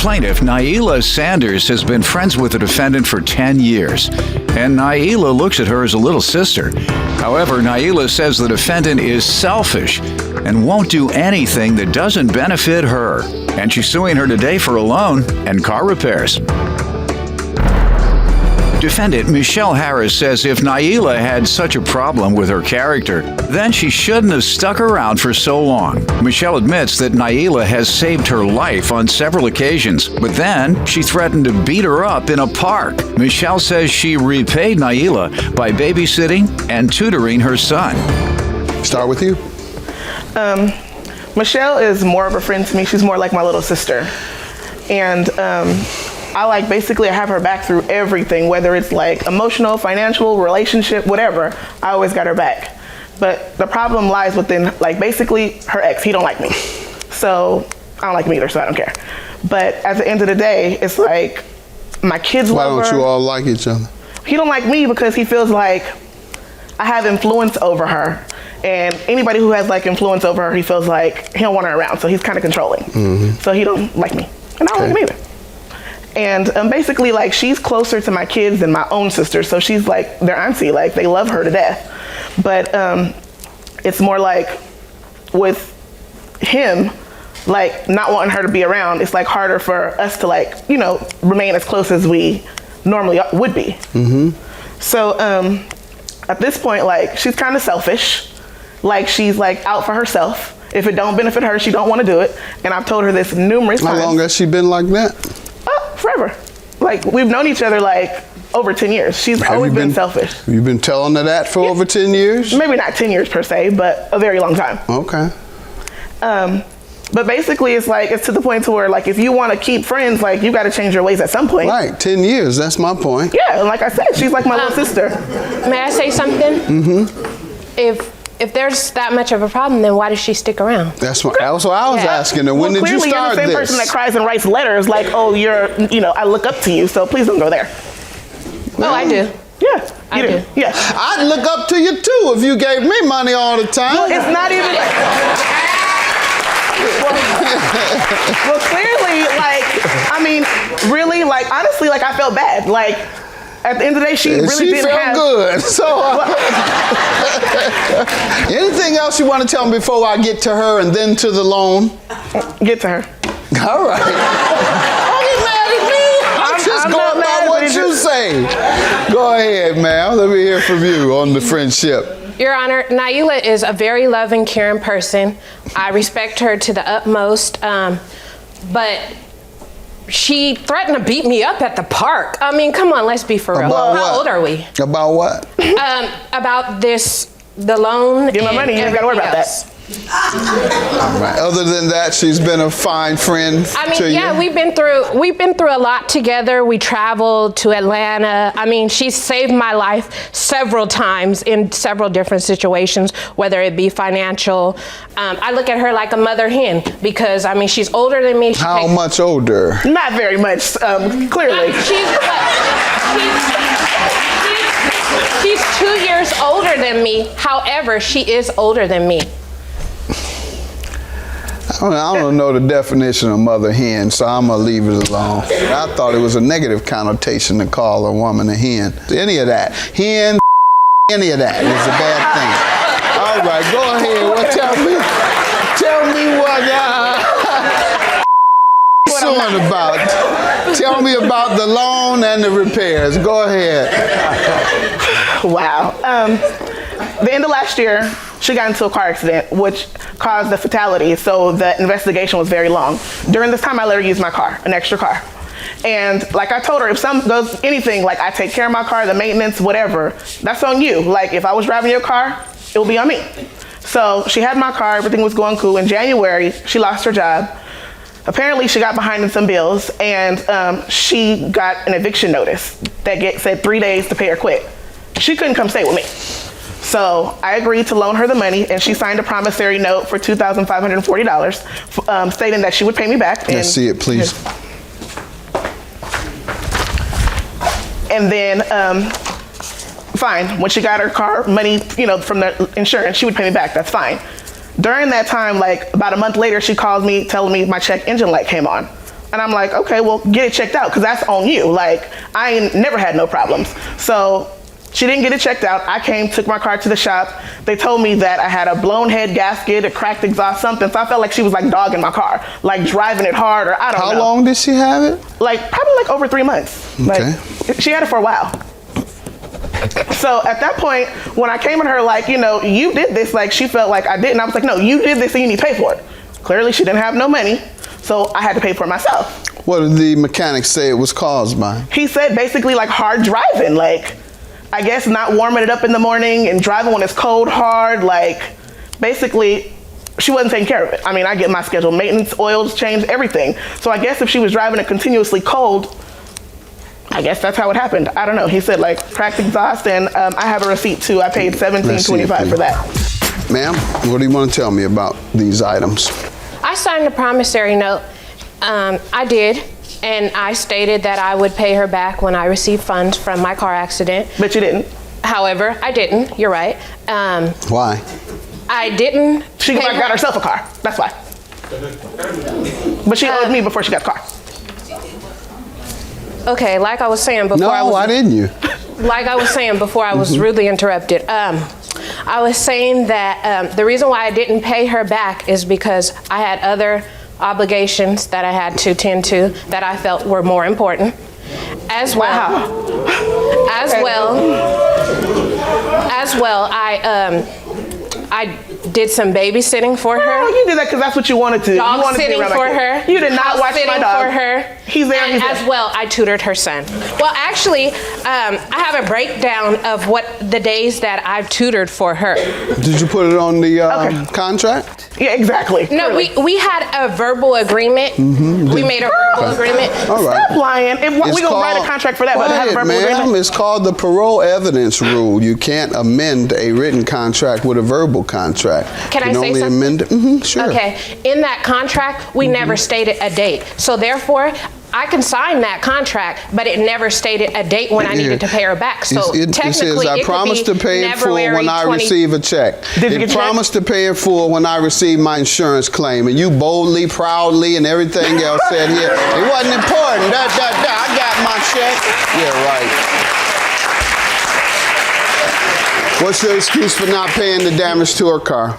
plaintiff, Naila Sanders, has been friends with the defendant for 10 years, and Naila looks at her as a little sister. However, Naila says the defendant is selfish and won't do anything that doesn't benefit her, and she's suing her today for a loan and car repairs. Defendant Michelle Harris says if Naila had such a problem with her character, then she shouldn't have stuck around for so long. Michelle admits that Naila has saved her life on several occasions, but then she threatened to beat her up in a park. Michelle says she repaid Naila by babysitting and tutoring her son. Start with you. Michelle is more of a friend to me. She's more like my little sister. And I basically have her back through everything, whether it's like emotional, financial, relationship, whatever. I always got her back. But the problem lies within basically her ex. He don't like me. So I don't like him either, so I don't care. But at the end of the day, it's like my kids love her. Why don't you all like each other? He don't like me because he feels like I have influence over her. And anybody who has influence over her, he feels like he don't want her around. So he's kind of controlling. Mm-hmm. So he don't like me. And I don't like him either. And basically, she's closer to my kids than my own sister. So she's their auntie. They love her to death. But it's more with him, not wanting her to be around, it's harder for us to remain as close as we normally would be. Mm-hmm. So at this point, she's kind of selfish. She's out for herself. If it don't benefit her, she don't want to do it. And I've told her this numerous times. How long has she been like that? Forever. We've known each other over 10 years. She's always been selfish. You've been telling her that for over 10 years? Maybe not 10 years per se, but a very long time. Okay. But basically it's to the point to where if you want to keep friends, you got to change your ways at some point. Right, 10 years, that's my point. Yeah, and like I said, she's like my little sister. May I say something? Mm-hmm. If there's that much of a problem, then why does she stick around? That's what I was asking her. When did you start this? Clearly you're the same person that cries and writes letters oh, I look up to you, so please don't go there. Oh, I do. Yeah, I do. Yeah. I'd look up to you too if you gave me money all the time. Well, it's not even well, clearly, really, honestly, I felt bad. At the end of the day, she really didn't have... She felt good. So, anything else you want to tell me before I get to her and then to the loan? Get to her. All right. Don't get mad at me. I'm just going by what you say. Go ahead, ma'am. Let me hear from you on the friendship. Your Honor, Naila is a very loving, caring person. I respect her to the utmost, but she threatened to beat me up at the park. I mean, come on, let's be for real. How old are we? About what? About the loan. Give my money, you ain't gotta worry about that. All right. Other than that, she's been a fine friend to you. Yeah, we've been through a lot together. We traveled to Atlanta. I mean, she's saved my life several times in several different situations, whether it be financial. I look at her like a mother hen because she's older than me. How much older? Not very much, clearly. She's 2 years older than me. However, she is older than me. I don't know the definition of mother hen, so I'm going to leave it alone. I thought it was a negative connotation to call a woman a hen. Any of that. Hen, any of that is a bad thing. All right, go ahead. Well, tell me what suing about. Tell me about the loan and the repairs. Go ahead. Wow. The end of last year, she got into a car accident, which caused the fatality, so the investigation was very long. During this time, I let her use my car, an extra car. And I told her, if something goes, anything, I take care of my car, the maintenance, whatever, that's on you. If I was driving your car, it will be on me. So she had my car, everything was going cool. In January, she lost her job. Apparently, she got behind in some bills, and she got an eviction notice that said 3 days to pay or quit. She couldn't come stay with me. So I agreed to loan her the money, and she signed a promissory note for $2,540, stating that she would pay me back. Let's see it, please. And then, fine, when she got her car money, from the insurance, she would pay me back, that's fine. During that time, about a month later, she calls me telling me my check engine light came on. And I'm like, okay, well, get it checked out, because that's on you. Like, I ain't never had no problems. So she didn't get it checked out. I came, took my car to the shop. They told me that I had a blown head gasket, a cracked exhaust, something. So I felt like she was like dogging my car, like driving it hard, or I don't know. How long did she have it? Like, probably like over 3 months. Okay. Like, she had it for a while. So at that point, when I came at her like, you know, you did this, like she felt like I didn't. I was like, no, you did this and you need to pay for it. Clearly she didn't have no money, so I had to pay for it myself. What did the mechanic say it was caused by? He said basically like hard driving, like I guess not warming it up in the morning and driving when it's cold hard, like basically she wasn't taking care of it. I mean, I get my schedule, maintenance, oils changed, everything. So I guess if she was driving it continuously cold, I guess that's how it happened. I don't know. He said like cracked exhaust, and I have a receipt too. I paid $17.25 for that. Ma'am, what do you want to tell me about these items? I signed a promissory note. I did, and I stated that I would pay her back when I received funds from my car accident. But you didn't. However, I didn't. You're right. Why? I didn't. She got herself a car. That's why. But she owed me before she got the car. Okay, like I was saying before. Why didn't you? Like I was saying before, I was rudely interrupted. I was saying that the reason why I didn't pay her back is because I had other obligations that I had to tend to that I felt were more important. As well, Wow. as well, I did some babysitting for her. Oh, you did that because that's what you wanted to. Dog you wanted sitting to for her. You did not House watch sitting my dog. for her. He's there. And as well, I tutored her son. Well, actually, I have a breakdown of what the days that I've tutored for her. Did you put it on the contract? Yeah, exactly. No, we had a verbal agreement. We made a verbal agreement. All right. Stop lying. We're going to write a contract for that. But have a verbal agreement. It's called the parole evidence rule. You can't amend a written contract with a verbal contract. Can I you say only something? amend it. Sure. Okay. In that contract, we never stated a date. So therefore, I can sign that contract, but it never stated a date when I needed to pay her back. So it technically, says, I promise to pay in full when I receive a check. Did you get It promised to pay in full when I receive my insurance claim. And you boldly, proudly, and everything else said here, it wasn't important. I got my check. Yeah, right. What's your excuse for not paying the damage to her car?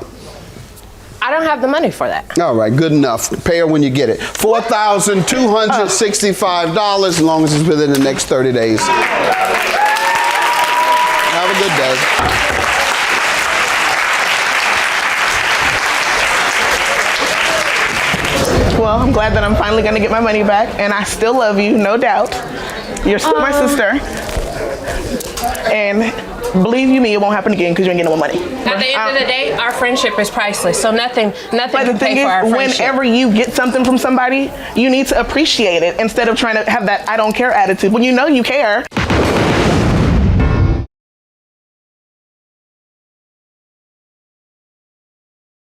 I don't have the money for that. All right, good enough. Pay her when you get it. $4,265 as long as it's within the next 30 days. Have a good day. Well, I'm glad that I'm finally going to get my money back, and I still love you, no doubt. You're still my sister. And believe you me, it won't happen again because you ain't getting no more money. At the end of the day, our friendship is priceless. So nothing But can the thing pay for our is, friendship. whenever you get something from somebody, you need to appreciate it instead of trying to have that I don't care attitude when you know you care.